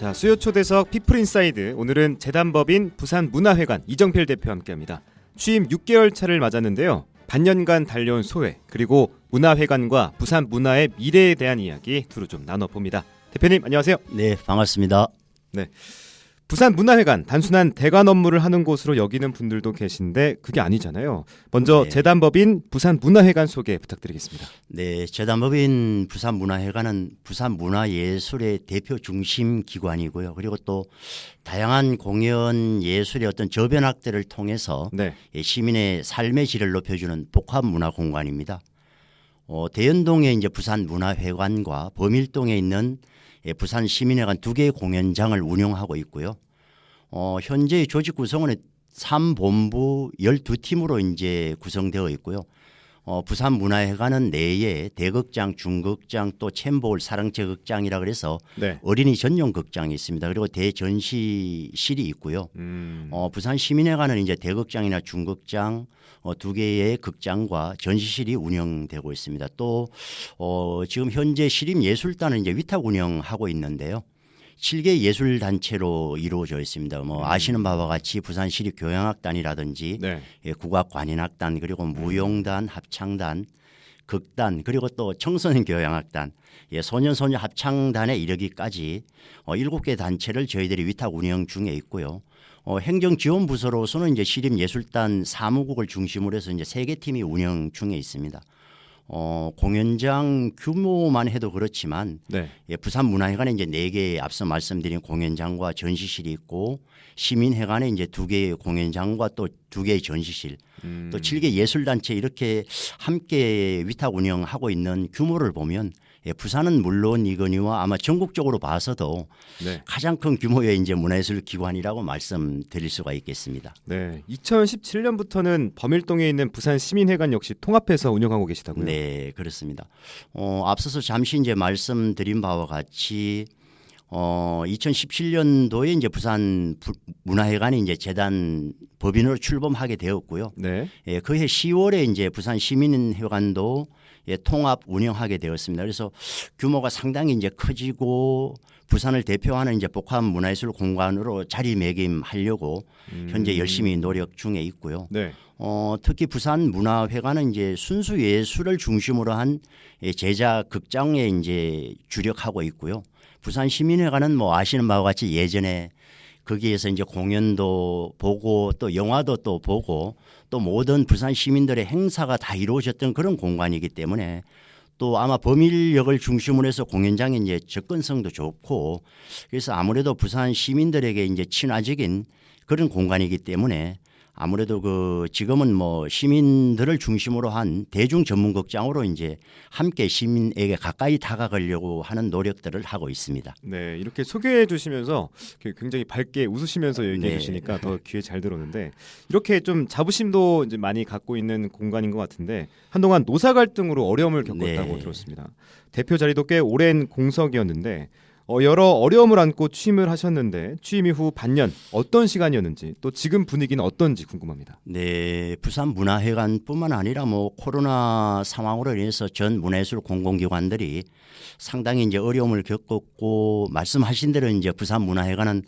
자, 수요 초대석 피플인사이드, 오늘은 재단법인 부산문화회관 이정필 대표와 함께합니다. 취임 6개월 차를 맞았는데요. 반년간 달려온 소회, 그리고 문화회관과 부산 문화의 미래에 대한 이야기 두루 좀 나눠봅니다. 대표님 안녕하세요. 네, 반갑습니다. 네, 부산문화회관 단순한 대관 업무를 하는 곳으로 여기는 분들도 계신데 그게 아니잖아요. 먼저 네. 재단법인 부산문화회관 소개 부탁드리겠습니다. 네, 재단법인 부산문화회관은 부산문화예술의 대표 중심 기관이고요. 그리고 또 다양한 공연 예술의 어떤 저변학들을 통해서 네, 시민의 삶의 질을 높여주는 복합문화 공간입니다. 대연동에 이제 부산문화회관과 범일동에 있는 부산시민회관 두 개의 공연장을 운영하고 있고요. 현재의 조직 구성은 3본부 12팀으로 이제 구성되어 있고요. 부산문화회관은 내에 대극장, 중극장, 또 챔버홀, 사랑채 극장이라 그래서 네. 어린이 전용 극장이 있습니다. 그리고 대전시실이 있고요. 부산시민회관은 이제 대극장이나 중극장 두 개의 극장과 전시실이 운영되고 있습니다. 또 지금 현재 시립예술단은 이제 위탁 운영하고 있는데요. 7개 예술 단체로 이루어져 있습니다. 아시는 바와 같이 부산시립교향악단이라든지 네. 국악관현악단, 그리고 무용단, 합창단, 극단, 그리고 또 청소년 교향악단, 소년소녀 합창단에 이르기까지 7개 단체를 저희들이 위탁 운영 중에 있고요. 행정지원부서로서는 이제 시립예술단 사무국을 중심으로 해서 이제 3개 팀이 운영 중에 있습니다. 공연장 규모만 해도 그렇지만 네. 부산문화회관에 이제 4개 앞서 말씀드린 공연장과 전시실이 있고, 시민회관에 이제 2개의 공연장과 또 2개의 전시실, 또 7개 예술단체 이렇게 함께 위탁 운영하고 있는 규모를 보면 부산은 물론이거니와 아마 전국적으로 봐서도 네. 가장 큰 규모의 이제 문화예술 기관이라고 말씀드릴 수가 있겠습니다. 네, 2017년부터는 범일동에 있는 부산시민회관 역시 통합해서 운영하고 계시다고요? 네, 그렇습니다. 앞서서 잠시 이제 말씀드린 바와 같이 2017년도에 이제 부산 문화회관이 이제 재단 법인으로 출범하게 되었고요. 네. 그해 10월에 이제 부산 시민회관도 통합 운영하게 되었습니다. 그래서 규모가 상당히 이제 커지고 부산을 대표하는 이제 복합 문화예술 공간으로 자리매김하려고 현재 열심히 노력 중에 있고요. 네. 특히 부산 문화회관은 이제 순수 예술을 중심으로 한 제작 극장에 이제 주력하고 있고요. 부산 시민회관은 아시는 바와 같이 예전에 거기에서 이제 공연도 보고 또 영화도 또 보고 또 모든 부산 시민들의 행사가 다 이루어졌던 그런 공간이기 때문에, 또 아마 범일역을 중심으로 해서 공연장의 이제 접근성도 좋고, 그래서 아무래도 부산 시민들에게 이제 친화적인 그런 공간이기 때문에 아무래도 지금은 시민들을 중심으로 한 대중 전문 극장으로 이제 함께 시민에게 가까이 다가가려고 하는 노력들을 하고 있습니다. 네, 이렇게 소개해 주시면서 굉장히 밝게 웃으시면서 얘기해 네. 주시니까 더 귀에 잘 들어오는데, 이렇게 좀 자부심도 이제 많이 갖고 있는 공간인 것 같은데 한동안 노사 갈등으로 어려움을 겪었다고 네. 들었습니다. 대표 자리도 꽤 오랜 공석이었는데 여러 어려움을 안고 취임을 하셨는데 취임 이후 반년 어떤 시간이었는지, 또 지금 분위기는 어떤지 궁금합니다. 네, 부산문화회관뿐만 아니라 코로나 상황으로 인해서 전 문화예술 공공기관들이 상당히 이제 어려움을 겪었고, 말씀하신 대로 이제 부산문화회관은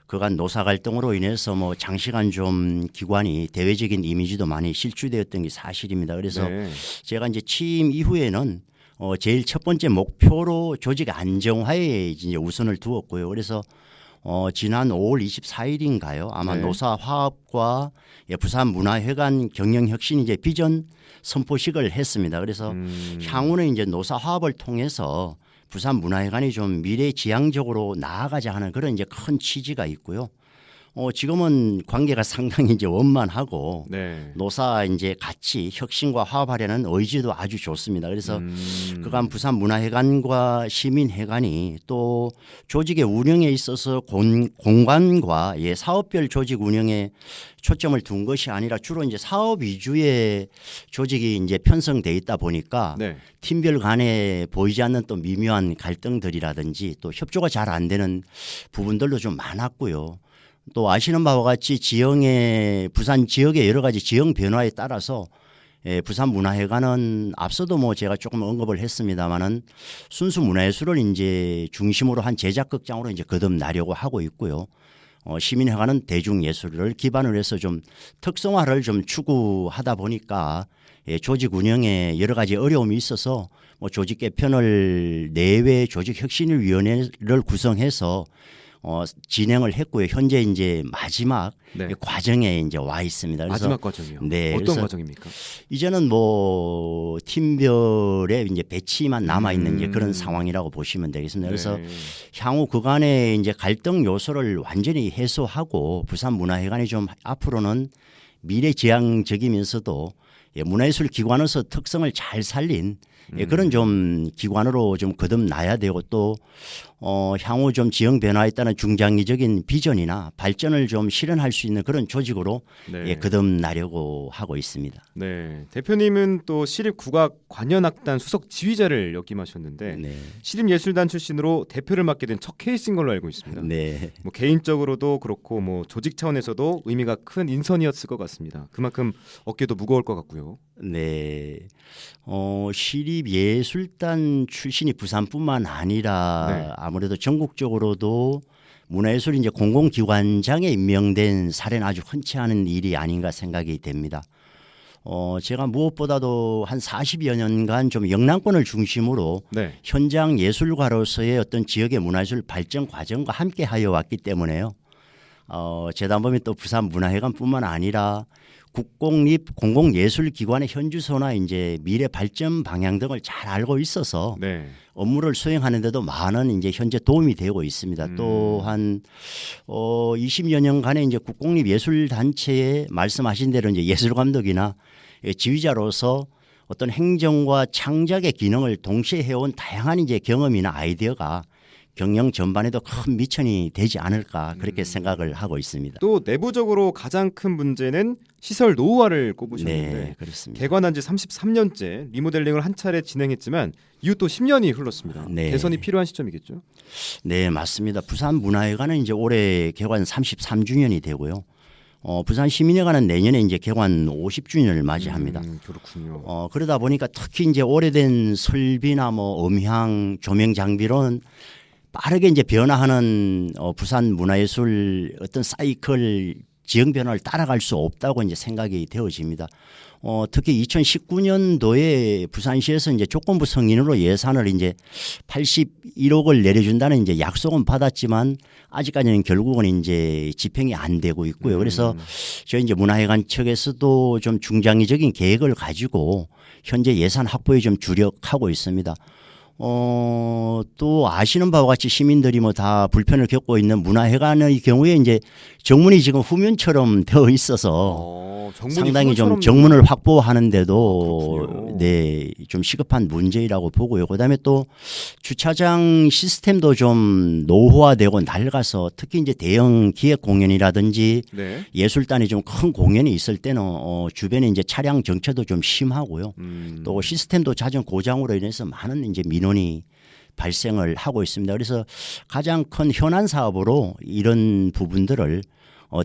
그간 노사 갈등으로 인해서 장시간 좀 기관이 대외적인 이미지도 많이 실추되었던 게 사실입니다. 그래서 네. 제가 이제 취임 이후에는 제일 첫 번째 목표로 조직 안정화에 이제 우선을 두었고요. 그래서 지난 5월 24일인가요? 아마 네. 노사 화합과 부산문화회관 경영혁신 이제 비전 선포식을 했습니다. 그래서 향후는 이제 노사 화합을 통해서 부산문화회관이 좀 미래지향적으로 나아가자 하는 그런 이제 큰 취지가 있고요. 지금은 관계가 상당히 이제 원만하고 네. 노사 이제 같이 혁신과 화합하려는 의지도 아주 좋습니다. 그래서 그간 부산문화회관과 시민회관이 또 조직의 운영에 있어서 공간과 사업별 조직 운영에 초점을 둔 것이 아니라 주로 이제 사업 위주의 조직이 이제 편성돼 있다 보니까 네. 팀별 간에 보이지 않는 또 미묘한 갈등들이라든지 또 협조가 잘 안 되는 부분들도 좀 많았고요. 또 아시는 바와 같이 부산 지역의 여러 가지 지형 변화에 따라서 부산 문화회관은 앞서도 뭐 제가 조금 언급을 했습니다만은 순수 문화예술을 이제 중심으로 한 제작극장으로 이제 거듭나려고 하고 있고요. 시민회관은 대중예술을 기반으로 해서 좀 특성화를 좀 추구하다 보니까 조직 운영에 여러 가지 어려움이 있어서 뭐 조직 개편을 내외 조직혁신위원회를 구성해서 진행을 했고요. 현재 이제 마지막 네. 과정에 이제 와 있습니다. 그래서 마지막 과정이요. 네, 어떤 그래서 과정입니까? 이제는 뭐 팀별의 이제 배치만 남아 있는 이제 그런 상황이라고 보시면 되겠습니다. 그래서 네. 향후 그간의 이제 갈등 요소를 완전히 해소하고 부산 문화회관이 좀 앞으로는 미래지향적이면서도 문화예술 기관으로서 특성을 잘 살린 그런 좀 기관으로 좀 거듭나야 되고 또 향후 좀 지형 변화에 따른 중장기적인 비전이나 발전을 좀 실현할 수 있는 그런 조직으로 네. 거듭나려고 하고 있습니다. 네. 대표님은 또 시립국악관현악단 수석 지휘자를 역임하셨는데 네. 시립예술단 출신으로 대표를 맡게 된 첫 케이스인 걸로 알고 있습니다. 네. 뭐 개인적으로도 그렇고 뭐 조직 차원에서도 의미가 큰 인선이었을 것 같습니다. 그만큼 어깨도 무거울 것 같고요. 네. 시립예술단 출신이 부산뿐만 아니라 네. 아무래도 전국적으로도 문화예술 이제 공공기관장에 임명된 사례는 아주 흔치 않은 일이 아닌가 생각이 됩니다. 제가 무엇보다도 한 40여 년간 좀 영남권을 중심으로 네. 현장 예술가로서의 어떤 지역의 문화예술 발전 과정과 함께 하여 왔기 때문에요. 재단법인 또 부산 문화회관뿐만 아니라 국공립 공공예술기관의 현주소나 이제 미래 발전 방향 등을 잘 알고 있어서 네. 업무를 수행하는데도 많은 이제 현재 도움이 되고 있습니다. 또한 20여 년간의 이제 국공립 예술단체에 말씀하신 대로 이제 예술감독이나 지휘자로서 어떤 행정과 창작의 기능을 동시에 해온 다양한 이제 경험이나 아이디어가 경영 전반에도 큰 미천이 되지 않을까 그렇게 생각을 하고 있습니다. 또 내부적으로 가장 큰 문제는 시설 노후화를 꼽으셨는데 네, 그렇습니다. 개관한 지 33년째 리모델링을 한 차례 진행했지만 이후 또 10년이 흘렀습니다. 네. 개선이 필요한 시점이겠죠? 네, 맞습니다. 부산 문화회관은 이제 올해 개관 33주년이 되고요. 부산 시민회관은 내년에 이제 개관 50주년을 맞이합니다. 그렇군요. 그러다 보니까 특히 이제 오래된 설비나 뭐 음향, 조명 장비로는 빠르게 이제 변화하는 부산 문화예술 어떤 사이클 지형 변화를 따라갈 수 없다고 이제 생각이 되어집니다. 특히 2019년도에 부산시에서 이제 조건부 승인으로 예산을 이제 81억을 내려준다는 이제 약속은 받았지만 아직까지는 결국은 이제 집행이 안 되고 있고요. 그래서 저희 이제 문화회관 측에서도 좀 중장기적인 계획을 가지고 현재 예산 확보에 좀 주력하고 있습니다. 또 아시는 바와 같이 시민들이 뭐 다 불편을 겪고 있는 문화회관의 경우에 이제 정문이 지금 후면처럼 되어 있어서 상당히 좀 정문을 확보하는데도 네, 좀 시급한 문제라고 보고요. 그다음에 또 주차장 시스템도 좀 노후화되고 낡아서 특히 이제 대형 기획 공연이라든지 네. 예술단이 좀 큰 공연이 있을 때는 주변에 이제 차량 정체도 좀 심하고요. 또 시스템도 잦은 고장으로 인해서 많은 이제 민원이 발생을 하고 있습니다. 그래서 가장 큰 현안 사업으로 이런 부분들을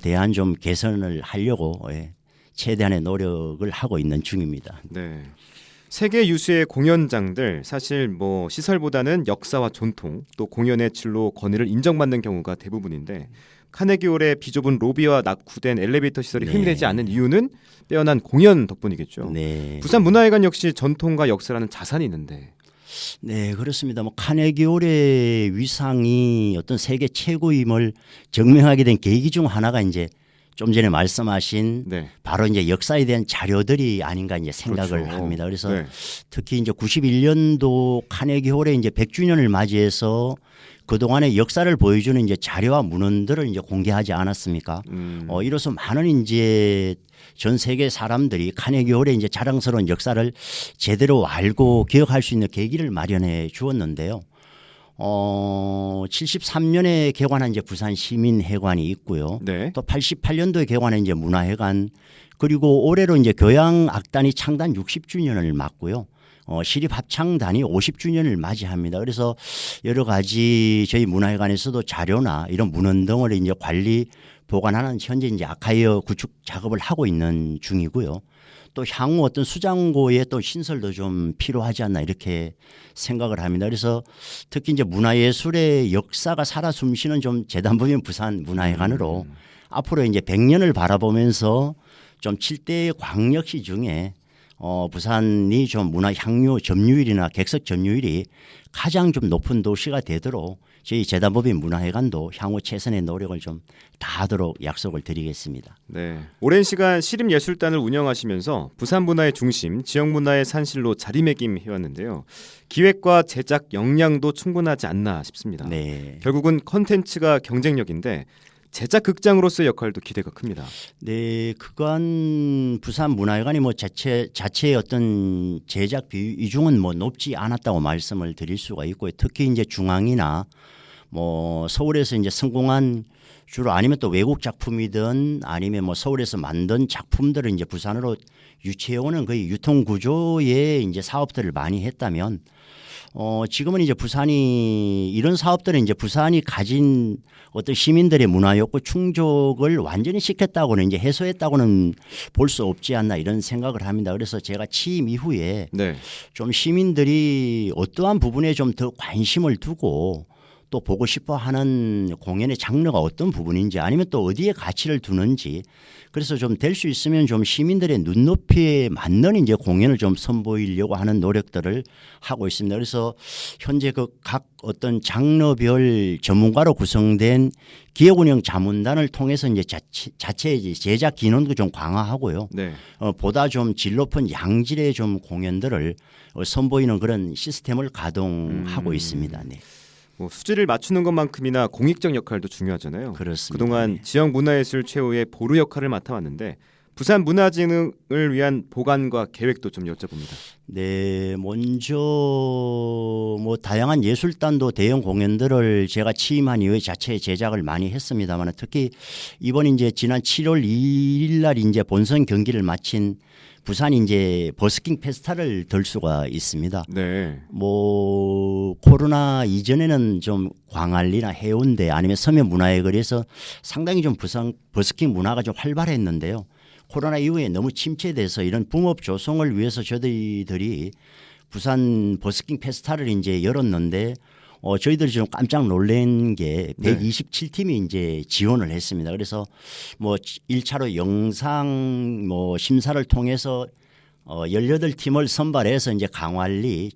대한 좀 개선을 하려고 최대한의 노력을 하고 있는 중입니다. 네. 세계 유수의 공연장들 사실 뭐 시설보다는 역사와 전통 또 공연의 질로 권위를 인정받는 경우가 대부분인데 카네기홀의 비좁은 로비와 낙후된 엘리베이터 시설이 네. 흠이 되지 않는 이유는 빼어난 공연 덕분이겠죠. 네. 부산 문화회관 역시 전통과 역사라는 자산이 있는데 네, 그렇습니다. 뭐 카네기홀의 위상이 어떤 세계 최고임을 증명하게 된 계기 중 하나가 이제 좀 전에 말씀하신 네. 바로 이제 역사에 대한 자료들이 아닌가 이제 생각을 그렇죠. 합니다. 그래서 네. 특히 이제 91년도 카네기홀의 이제 100주년을 맞이해서 그동안의 역사를 보여주는 이제 자료와 문헌들을 이제 공개하지 않았습니까? 이로써 많은 이제 전 세계 사람들이 카네기홀의 이제 자랑스러운 역사를 제대로 알고 기억할 수 있는 계기를 마련해 주었는데요. 73년에 개관한 이제 부산 시민회관이 있고요. 네. 또 88년도에 개관한 이제 문화회관 그리고 올해로 이제 교향악단이 창단 60주년을 맞고요. 시립합창단이 50주년을 맞이합니다. 그래서 여러 가지 저희 문화회관에서도 자료나 이런 문헌 등을 이제 관리 보관하는 현재 이제 아카이어 구축 작업을 하고 있는 중이고요. 또 향후 어떤 수장고의 또 신설도 좀 필요하지 않나 이렇게 생각을 합니다. 그래서 특히 이제 문화예술의 역사가 살아 숨쉬는 좀 재단법인 부산 문화회관으로 앞으로 이제 100년을 바라보면서 좀 7대 광역시 중에 부산이 좀 문화 향유 점유율이나 객석 점유율이 가장 좀 높은 도시가 되도록 저희 재단법인 문화회관도 향후 최선의 노력을 좀 다하도록 약속을 드리겠습니다. 네, 오랜 시간 시립예술단을 운영하시면서 부산 문화의 중심, 지역 문화의 산실로 자리매김해 왔는데요. 기획과 제작 역량도 충분하지 않나 싶습니다. 네. 결국은 컨텐츠가 경쟁력인데 제작 극장으로서의 역할도 기대가 큽니다. 네, 그간 부산 문화회관이 뭐 자체의 어떤 제작 비중은 뭐 높지 않았다고 말씀을 드릴 수가 있고요. 특히 이제 중앙이나 뭐 서울에서 이제 성공한 주로 아니면 또 외국 작품이든 아니면 뭐 서울에서 만든 작품들을 이제 부산으로 유치해오는 거의 유통 구조의 이제 사업들을 많이 했다면 지금은 이제 부산이 이런 사업들은 이제 부산이 가진 어떤 시민들의 문화 욕구 충족을 완전히 시켰다고는 이제 해소했다고는 볼 수 없지 않나 이런 생각을 합니다. 그래서 제가 취임 이후에 네. 좀 시민들이 어떠한 부분에 좀 더 관심을 두고 또 보고 싶어 하는 공연의 장르가 어떤 부분인지 아니면 또 어디에 가치를 두는지 그래서 좀 될 수 있으면 좀 시민들의 눈높이에 맞는 이제 공연을 좀 선보이려고 하는 노력들을 하고 있습니다. 그래서 현재 그 각 어떤 장르별 전문가로 구성된 기획운영 자문단을 통해서 이제 자체의 제작 기능도 좀 강화하고요. 네. 보다 좀 질 높은 양질의 좀 공연들을 선보이는 그런 시스템을 가동하고 있습니다. 네. 뭐 수지를 맞추는 것만큼이나 공익적 역할도 중요하잖아요. 그렇습니다. 그동안 네. 지역 문화예술 최후의 보루 역할을 맡아왔는데 부산 문화진흥을 위한 보관과 계획도 좀 여쭤봅니다. 네, 먼저 뭐 다양한 예술단도 대형 공연들을 제가 취임한 이후에 자체 제작을 많이 했습니다만 특히 이번 이제 지난 7월 2일 날 이제 본선 경기를 마친 부산 이제 버스킹 페스타를 들 수가 있습니다. 네. 뭐 코로나 이전에는 좀 광안리나 해운대 아니면 서면 문화의 거리에서 상당히 좀 부산 버스킹 문화가 좀 활발했는데요. 코로나 이후에 너무 침체돼서 이런 붕업 조성을 위해서 저희들이 부산 버스킹 페스타를 이제 열었는데 저희들이 좀 깜짝 놀란 게 127팀이 이제 지원을 했습니다. 그래서 뭐 1차로 영상 뭐 심사를 통해서 18팀을 선발해서 이제 강활리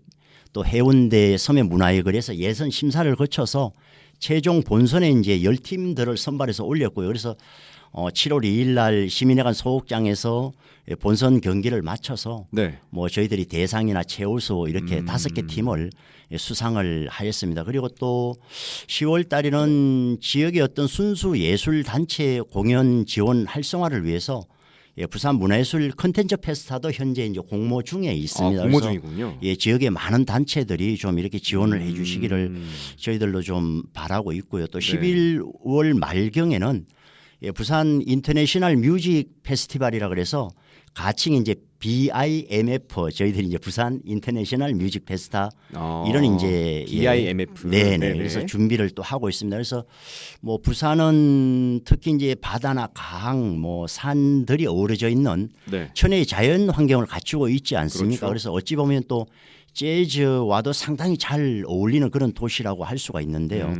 또 해운대 서면 문화의 거리에서 예선 심사를 거쳐서 최종 본선에 이제 10팀들을 선발해서 올렸고요. 그래서 7월 2일 날 시민회관 소극장에서 본선 경기를 마쳐서 네. 뭐 저희들이 대상이나 최우수 이렇게 5개 팀을 수상을 하였습니다. 그리고 또 10월 달에는 지역의 어떤 순수 예술 단체 공연 지원 활성화를 위해서 부산 문화예술 컨텐츠 페스타도 현재 이제 공모 중에 있습니다. 공모 그래서 중이군요. 지역의 많은 단체들이 좀 이렇게 지원을 해주시기를 저희들도 좀 바라고 있고요. 또 11월 말경에는 부산 인터내셔널 뮤직 페스티벌이라 그래서 가칭 이제 BIMF 저희들이 이제 부산 인터내셔널 뮤직 페스타 이런 이제 BIMF 네네 그래서 준비를 또 하고 있습니다. 그래서 뭐 부산은 특히 이제 바다나 강 뭐 산들이 어우러져 있는 천혜의 자연 환경을 갖추고 있지 않습니까? 그렇죠. 그래서 어찌 보면 또 재즈와도 상당히 잘 어울리는 그런 도시라고 할 수가 있는데요.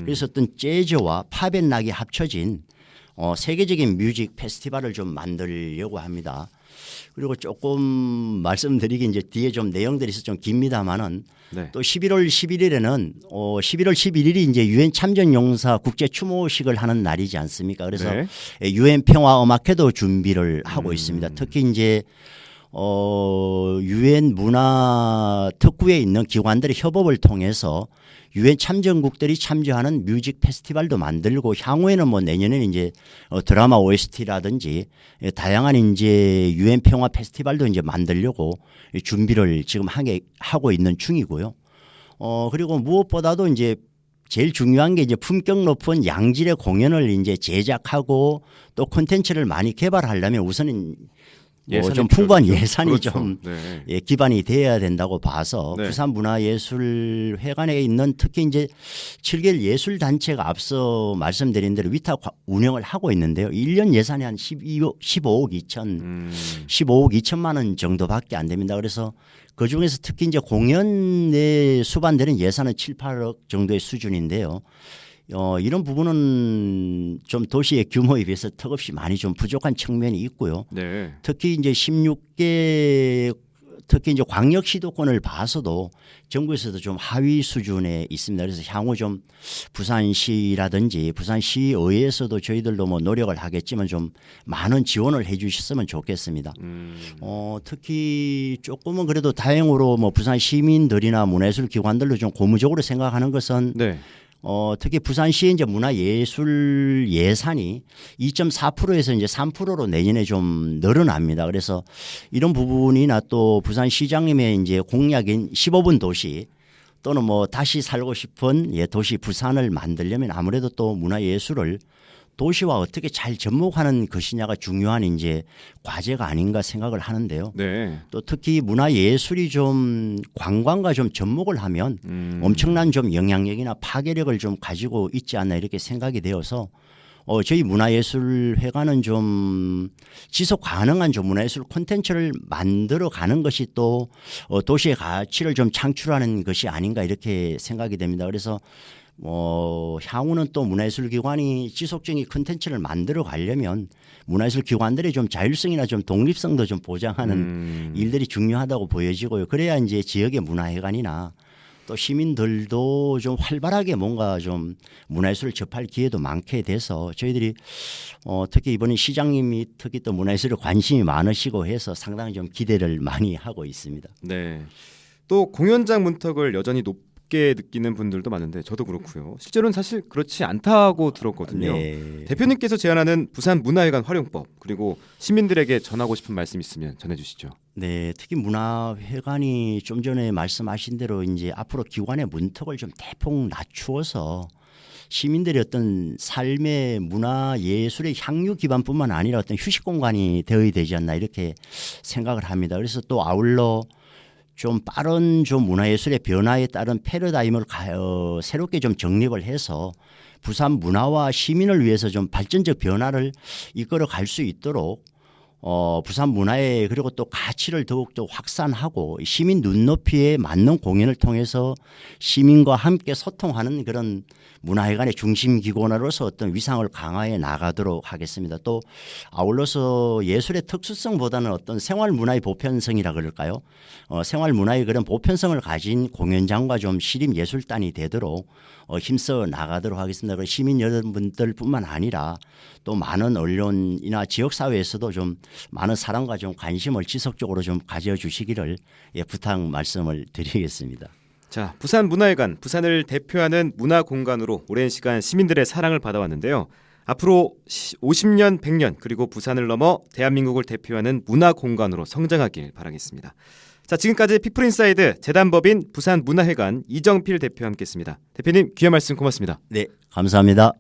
그래서 어떤 재즈와 팝앤락이 합쳐진 세계적인 뮤직 페스티벌을 좀 만들려고 합니다. 그리고 조금 말씀드리기 이제 뒤에 좀 내용들이 있어 좀 깁니다만은 또 11월 11일에는 11월 11일이 이제 유엔 참전용사 국제 추모식을 하는 날이지 않습니까? 그래서 유엔 평화 음악회도 준비를 하고 있습니다. 특히 이제 유엔 문화 특구에 있는 기관들의 협업을 통해서 유엔 참전국들이 참여하는 뮤직 페스티벌도 만들고 향후에는 뭐 내년에는 이제 드라마 OST라든지 다양한 이제 유엔 평화 페스티벌도 이제 만들려고 준비를 지금 하고 있는 중이고요. 그리고 무엇보다도 이제 제일 중요한 게 이제 품격 높은 양질의 공연을 이제 제작하고 또 콘텐츠를 많이 개발하려면 우선은 예산이 좀 풍부한 필요하죠. 예산이 그렇죠. 좀 네. 예, 기반이 돼야 된다고 봐서 네. 부산문화예술회관에 있는 특히 이제 7개월 예술단체가 앞서 말씀드린 대로 위탁 운영을 하고 있는데요. 1년 예산이 한 15억 2천만 원 정도밖에 안 됩니다. 그래서 그중에서 특히 이제 공연에 수반되는 예산은 7, 8억 정도의 수준인데요. 이런 부분은 좀 도시의 규모에 비해서 턱없이 많이 좀 부족한 측면이 있고요. 네. 특히 이제 16개 특히 이제 광역 시도권을 봐서도 정부에서도 좀 하위 수준에 있습니다. 그래서 향후 좀 부산시라든지 부산시의회에서도 저희들도 뭐 노력을 하겠지만 좀 많은 지원을 해 주셨으면 좋겠습니다. 특히 조금은 그래도 다행으로 뭐 부산 시민들이나 문화예술 기관들도 좀 고무적으로 생각하는 것은 네. 특히 부산시의 이제 문화예술 예산이 2.4%에서 이제 3%로 내년에 좀 늘어납니다. 그래서 이런 부분이나 또 부산시장님의 이제 공약인 15분 도시 또는 뭐 다시 살고 싶은 도시 부산을 만들려면 아무래도 또 문화예술을 도시와 어떻게 잘 접목하는 것이냐가 중요한 이제 과제가 아닌가 생각을 하는데요. 네. 또 특히 문화예술이 좀 관광과 좀 접목을 하면 엄청난 좀 영향력이나 파괴력을 좀 가지고 있지 않나 이렇게 생각이 되어서 저희 문화예술회관은 좀 지속 가능한 좀 문화예술 콘텐츠를 만들어 가는 것이 또 도시의 가치를 좀 창출하는 것이 아닌가 이렇게 생각이 됩니다. 그래서 향후는 또 문화예술기관이 지속적인 콘텐츠를 만들어 가려면 문화예술 기관들의 좀 자율성이나 좀 독립성도 좀 보장하는 일들이 중요하다고 보여지고요. 그래야 이제 지역의 문화회관이나 또 시민들도 좀 활발하게 뭔가 좀 문화예술을 접할 기회도 많게 돼서 저희들이 특히 이번에 시장님이 특히 또 문화예술에 관심이 많으시고 해서 상당히 좀 기대를 많이 하고 있습니다. 네. 또 공연장 문턱을 여전히 높게 느끼는 분들도 많은데 저도 그렇고요. 실제로는 사실 그렇지 않다고 들었거든요. 네. 대표님께서 제안하는 부산 문화회관 활용법 그리고 시민들에게 전하고 싶은 말씀 있으면 전해주시죠. 네, 특히 문화회관이 좀 전에 말씀하신 대로 이제 앞으로 기관의 문턱을 좀 대폭 낮추어서 시민들의 어떤 삶의 문화 예술의 향유 기반뿐만 아니라 어떤 휴식 공간이 되어야 되지 않나 이렇게 생각을 합니다. 그래서 또 아울러 좀 빠른 좀 문화예술의 변화에 따른 패러다임을 새롭게 좀 정립을 해서 부산 문화와 시민을 위해서 좀 발전적 변화를 이끌어 갈 수 있도록 부산 문화의 그리고 또 가치를 더욱더 확산하고 시민 눈높이에 맞는 공연을 통해서 시민과 함께 소통하는 그런 문화회관의 중심 기관으로서 어떤 위상을 강화해 나가도록 하겠습니다. 또 아울러서 예술의 특수성보다는 어떤 생활 문화의 보편성이라 그럴까요? 생활 문화의 그런 보편성을 가진 공연장과 좀 시립 예술단이 되도록 힘써 나가도록 하겠습니다. 그리고 시민 여러분들뿐만 아니라 또 많은 언론이나 지역 사회에서도 좀 많은 사랑과 좀 관심을 지속적으로 좀 가져주시기를 부탁 말씀을 드리겠습니다. 자, 부산 문화회관, 부산을 대표하는 문화 공간으로 오랜 시간 시민들의 사랑을 받아왔는데요. 앞으로 50년, 100년 그리고 부산을 넘어 대한민국을 대표하는 문화 공간으로 성장하길 바라겠습니다. 자, 지금까지 피플인사이드 재단법인 부산 문화회관 이정필 대표와 함께했습니다. 대표님 귀한 말씀 고맙습니다. 네, 감사합니다.